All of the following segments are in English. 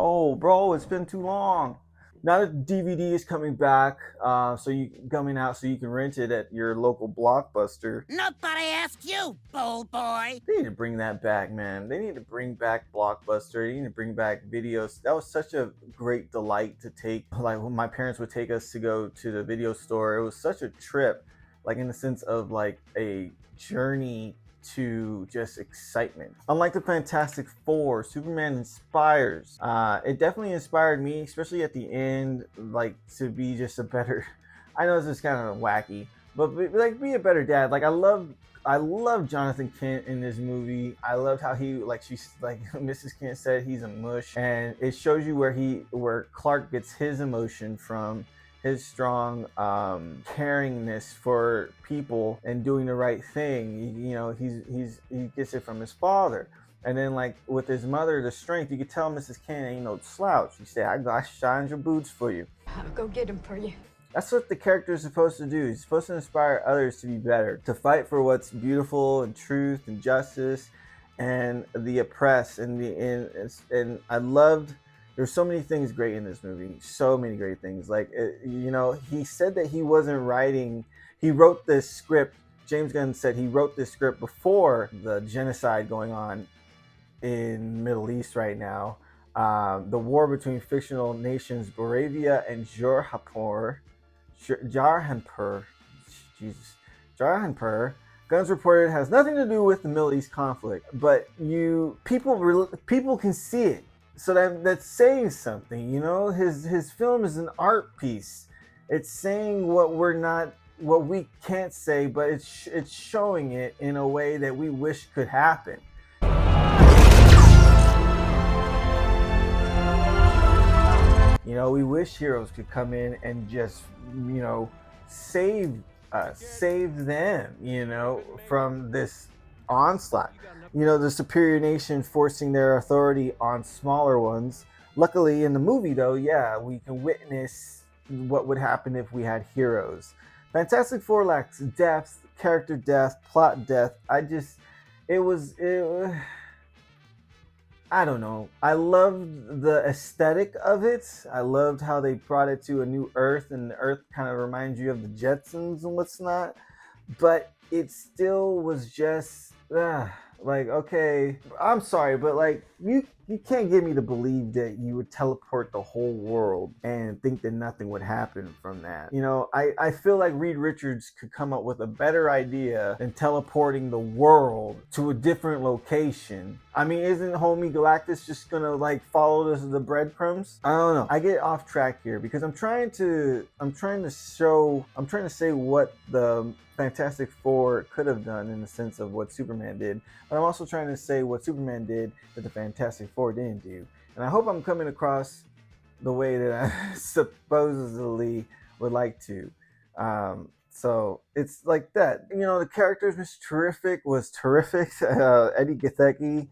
Bro, it's been too long. Now that DVD is coming out so you can rent it at your local Blockbuster. Nobody asked you, bold boy. They need to bring that back, man. They need to bring back Blockbuster. They need to bring back videos. That was such a great delight to take. Like when my parents would take us to go to the video store, it was such a trip, like in the sense of like a journey to just excitement. Unlike the Fantastic Four, Superman inspires. It definitely inspired me, especially at the end, like to be just a better. I know this is kind of wacky, but like be a better dad. Like I love Jonathan Kent in this movie. I loved how she's like Mrs. Kent said, he's a mush, and it shows you where Clark gets his emotion from, his strong caringness for people and doing the right thing. You know, he gets it from his father. And then like with his mother, the strength, you could tell Mrs. Kent ain't no slouch. She said, I shined your boots for you. I'll go get him for you. That's what the character is supposed to do. He's supposed to inspire others to be better, to fight for what's beautiful and truth and justice and the oppressed. And I loved, there's so many things great in this movie. So many great things. Like, he said that he wasn't writing, he wrote this script. James Gunn said he wrote this script before the genocide going on in Middle East right now. The war between fictional nations Boravia and Jarhanpur, Gunn's reported has nothing to do with the Middle East conflict, but people can see it, so that's saying something. You know, his film is an art piece. It's saying what we can't say, but it's showing it in a way that we wish could happen. You know, we wish heroes could come in and just, save us, save them, from this onslaught. The superior nation forcing their authority on smaller ones. Luckily, in the movie, though, yeah, we can witness what would happen if we had heroes. Fantastic Four lacks depth, character depth, plot depth. I don't know. I loved the aesthetic of it. I loved how they brought it to a new Earth, and the Earth kind of reminds you of the Jetsons and what's not. But it still was just like, okay, I'm sorry, but like you can't get me to believe that you would teleport the whole world and think that nothing would happen from that. I feel like Reed Richards could come up with a better idea than teleporting the world to a different location. I mean, isn't homie Galactus just gonna like follow the breadcrumbs? I don't know. I get off track here because I'm trying to say what the Fantastic Four could have done in the sense of what Superman did, but I'm also trying to say what Superman did that the Fantastic Four didn't do. And I hope I'm coming across the way that I supposedly would like to. So it's like that. The characters was terrific. Eddie Gathecki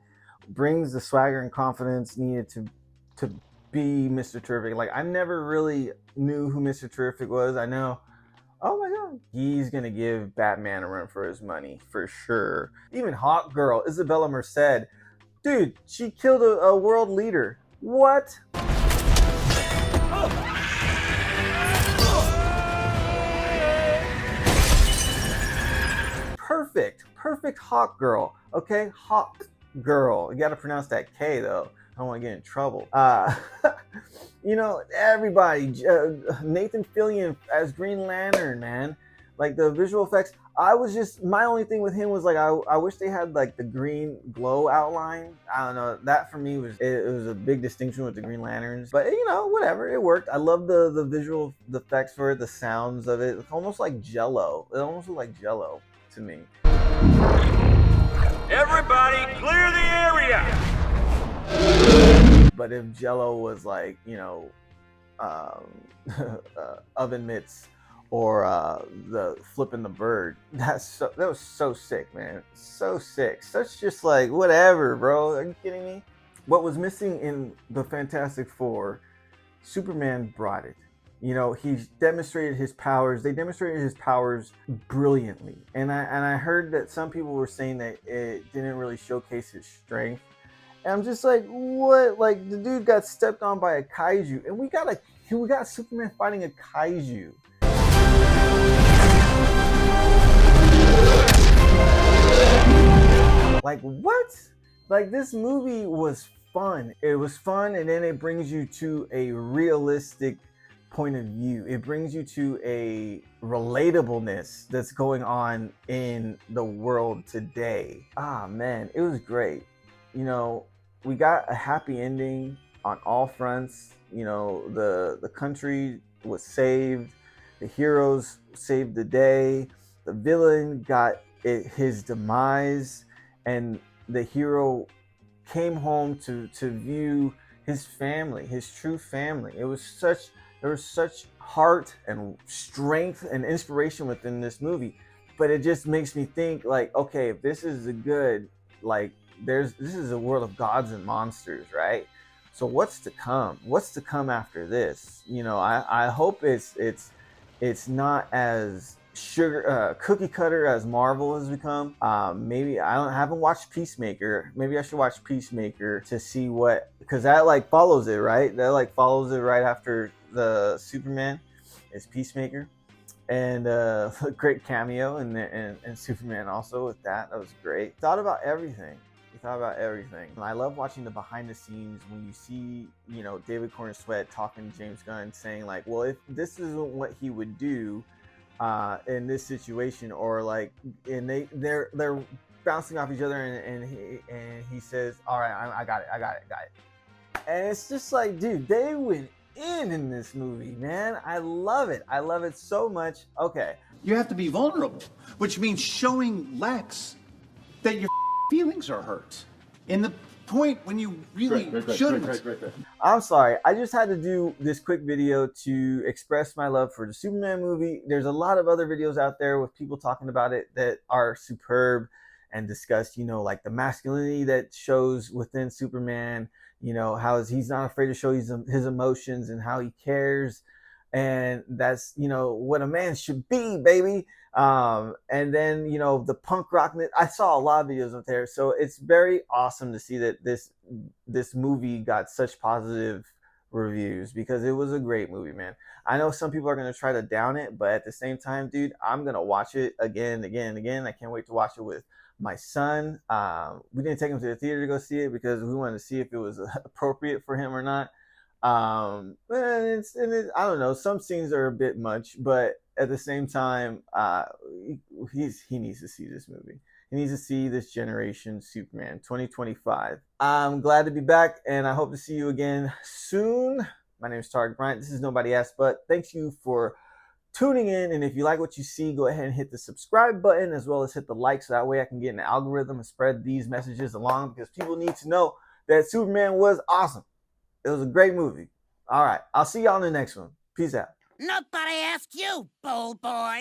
brings the swagger and confidence needed to be Mr. Terrific. Like, I never really knew who Mr. Terrific was. I know, oh my god, he's gonna give Batman a run for his money for sure. Even Hawk Girl, Isabella Merced, dude, she killed a world leader. What? Perfect Hawk Girl. Okay, Hawk Girl. You gotta pronounce that K though. I don't want to get in trouble. Everybody, Nathan Fillion as Green Lantern, man. Like the visual effects, my only thing with him was like, I wish they had like the green glow outline. I don't know. That for me was a big distinction with the Green Lanterns. But whatever, it worked. I love the visual effects for it, the sounds of it. It's almost like Jello. It almost looked like Jello to me. Everybody, clear the area! But if Jello was like, oven mitts or the flipping the bird, that was so sick, man. So sick. Such just like, whatever, bro. Are you kidding me? What was missing in the Fantastic Four, Superman brought it. He demonstrated his powers. They demonstrated his powers brilliantly. And I heard that some people were saying that it didn't really showcase his strength. And I'm just like, what? Like the dude got stepped on by a kaiju, and we got Superman fighting a kaiju. Like what? Like this movie was fun. It was fun, and then it brings you to a realistic point of view. It brings you to a relatableness that's going on in the world today. Ah man, it was great. You know, we got a happy ending on all fronts. You know, the country was saved. The heroes saved the day. The villain got his demise, and the hero came home to view his family, his true family. There was such heart and strength and inspiration within this movie. But it just makes me think like, okay, if this is a good, like this is a world of gods and monsters, right? So what's to come? What's to come after this? You know, I hope it's not as sugar cookie cutter as Marvel has become. Maybe I haven't watched Peacemaker. Maybe I should watch Peacemaker to see what, because that like follows it, right? That like follows it right after the Superman is Peacemaker, and a great cameo and Superman also with that. That was great. Thought about everything. We thought about everything. And I love watching the behind the scenes when you see, you know, David Corn Sweat talking to James Gunn, saying like, well, if this isn't what he would do in this situation, or like, and they're bouncing off each other, and he says, all right, I got it, and it's just like, dude, they went in this movie, man. I love it so much. Okay, You have to be vulnerable, which means showing Lex that your feelings are hurt in the point when you really shouldn't. I'm sorry. I just had to do this quick video to express my love for the Superman movie. There's a lot of other videos out there with people talking about it that are superb and discuss, you know, like the masculinity that shows within Superman, you know, how he's not afraid to show his emotions and how he cares. And that's, you know, what a man should be, baby. And then, you know, the punk rock, I saw a lot of videos up there. So it's very awesome to see that this movie got such positive reviews, because it was a great movie, man. I know some people are going to try to down it, but at the same time, dude, I'm going to watch it again. I can't wait to watch it with my son. We didn't take him to the theater to go see it because we wanted to see if it was appropriate for him or not. I don't know. Some scenes are a bit much, but at the same time, he needs to see this movie. He needs to see this generation Superman 2025. I'm glad to be back, and I hope to see you again soon. My name is Tarek Bryant. This is Nobody Asked But. Thanks you for tuning in, and if you like what you see, go ahead and hit the subscribe button as well as hit the like, so that way I can get an algorithm and spread these messages along, because people need to know that Superman was awesome. It was a great movie. All right, I'll see y'all in the next one. Peace out. Nobody asked you, bold boy.